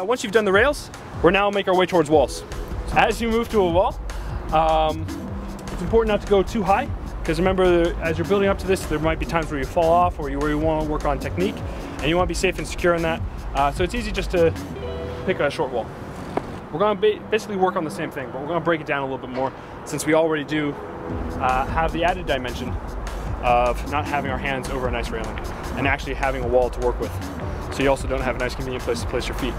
Once you've done the rails, we're now make our way towards walls. So as you move to a wall, it's important not to go too high, because remember, as you're building up to this, there might be times where you fall off or where you want to work on technique, and you want to be safe and secure in that. So it's easy just to pick a short wall. We're going to basically work on the same thing, but we're going to break it down a little bit more, since we already do have the added dimension of not having our hands over a nice railing and actually having a wall to work with. So you also don't have a nice convenient place to place your feet.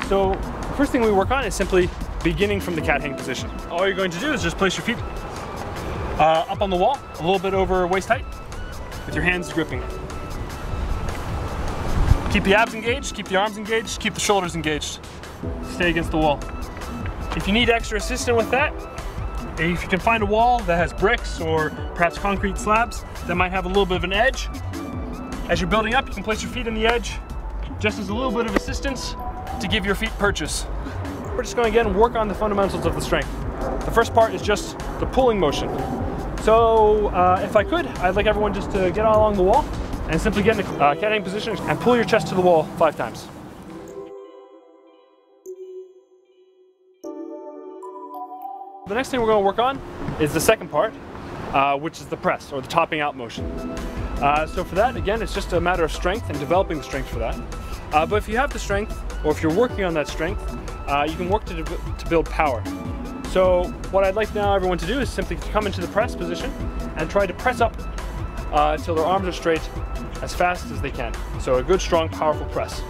So the first thing we work on is simply beginning from the cat hang position. All you're going to do is just place your feet up on the wall, a little bit over waist height, with your hands gripping. Keep the abs engaged, keep the arms engaged, keep the shoulders engaged. Stay against the wall. If you need extra assistance with that, if you can find a wall that has bricks or perhaps concrete slabs that might have a little bit of an edge, as you're building up, you can place your feet on the edge just as a little bit of assistance to give your feet purchase. We're just going to again work on the fundamentals of the strength. The first part is just the pulling motion. So if I could, I'd like everyone just to get along the wall and simply get in a cat hang position and pull your chest to the wall 5 times. The next thing we're going to work on is the second part, which is the press, or the topping out motion. So for that, again, it's just a matter of strength and developing the strength for that. But if you have the strength, or if you're working on that strength, you can work to build power. So what I'd like now everyone to do is simply come into the press position and try to press up until their arms are straight as fast as they can. So a good, strong, powerful press.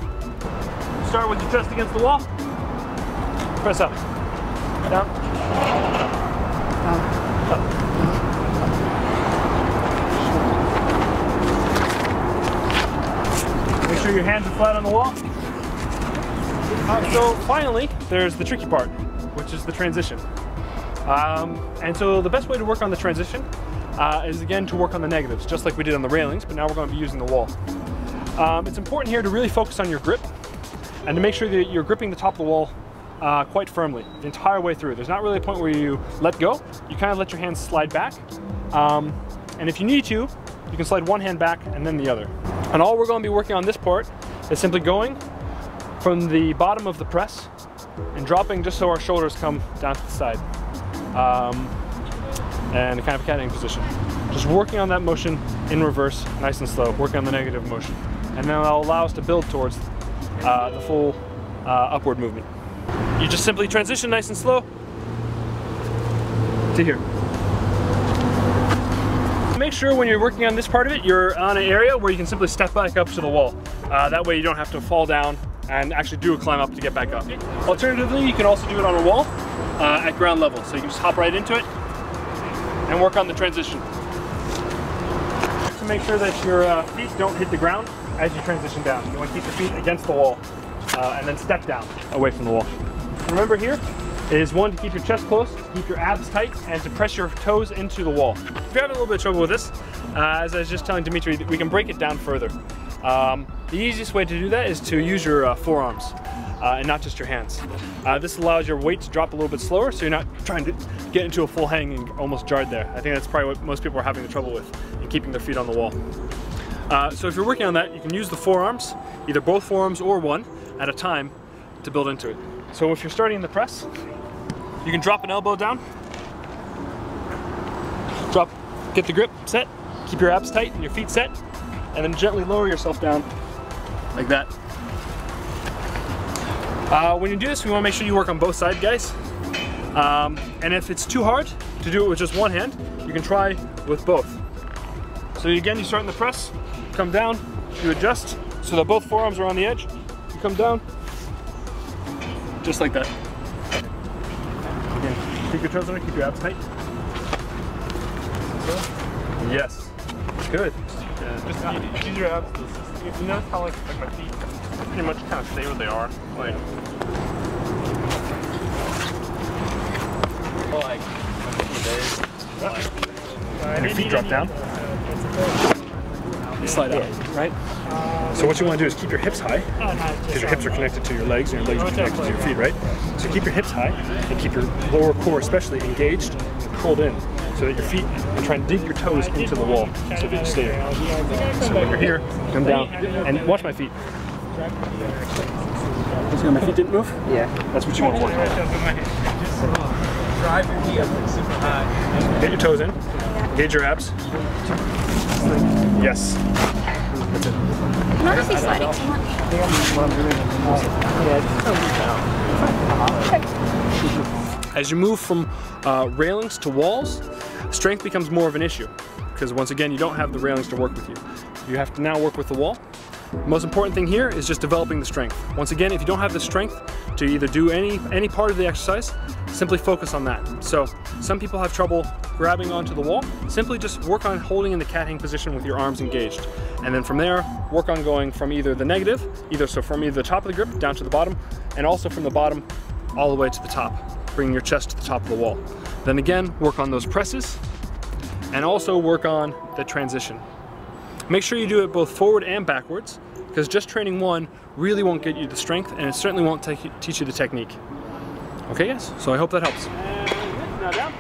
Start with your chest against the wall. Press up, down. Make sure your hands are flat on the wall. So finally, there's the tricky part, which is the transition. And so the best way to work on the transition is again to work on the negatives, just like we did on the railings, but now we're going to be using the wall. It's important here to really focus on your grip and to make sure that you're gripping the top of the wall quite firmly the entire way through. There's not really a point where you let go. You kind of let your hands slide back. And if you need to, you can slide one hand back and then the other. And all we're going to be working on this part is simply going from the bottom of the press and dropping just so our shoulders come down to the side. And a kind of cat hang position. Just working on that motion in reverse, nice and slow, working on the negative motion. And then that'll allow us to build towards the full upward movement. You just simply transition nice and slow to here. Make sure when you're working on this part of it, you're on an area where you can simply step back up to the wall. That way you don't have to fall down and actually do a climb up to get back up. Alternatively, you can also do it on a wall at ground level. So you can just hop right into it and work on the transition. To make sure that your feet don't hit the ground as you transition down. You want to keep your feet against the wall and then step down away from the wall. Remember here is one, to keep your chest close, to keep your abs tight, and to press your toes into the wall. If you're having a little bit of trouble with this, as I was just telling Dimitri, we can break it down further. The easiest way to do that is to use your forearms and not just your hands. This allows your weight to drop a little bit slower, so you're not trying to get into a full hang and almost jarred there. I think that's probably what most people are having the trouble with, in keeping their feet on the wall. So if you're working on that, you can use the forearms, either both forearms or one at a time, to build into it. So if you're starting in the press, you can drop an elbow down, get the grip set, keep your abs tight and your feet set, and then gently lower yourself down like that. When you do this, we want to make sure you work on both sides, guys. And if it's too hard to do it with just one hand, you can try with both. So again, you start in the press, come down, you adjust so that both forearms are on the edge, you come down, just like that. Again, keep your toes on it, keep your abs tight. Yes, good. Yeah, just use your abs. You notice how like my feet pretty much kind of stay where they are. Like and your feet drop down. You slide out, right? So what you want to do is keep your hips high, because your hips are connected to your legs, and your legs are connected to your feet, right? So keep your hips high, and keep your lower core especially engaged and curled in, so that your feet, and try and dig your toes into the wall, so that you stay there. So when you're here, come down, and watch my feet. See how my feet didn't move? Yeah. That's what you want for. Drive your knee up like super high. Get your toes in. Engage your abs. Yes. That's it. Notice he's sliding too much. As you move from railings to walls, strength becomes more of an issue because once again you don't have the railings to work with you. You have to now work with the wall. The most important thing here is just developing the strength. Once again, if you don't have the strength to either do any part of the exercise, simply focus on that. So some people have trouble grabbing onto the wall. Simply just work on holding in the cat hang position with your arms engaged. And then from there, work on going from either the negative, from either the top of the grip down to the bottom, and also from the bottom all the way to the top, bringing your chest to the top of the wall. Then again, work on those presses, and also work on the transition. Make sure you do it both forward and backwards, because just training one really won't get you the strength, and it certainly won't teach you the technique. Okay guys, so I hope that helps. And now down.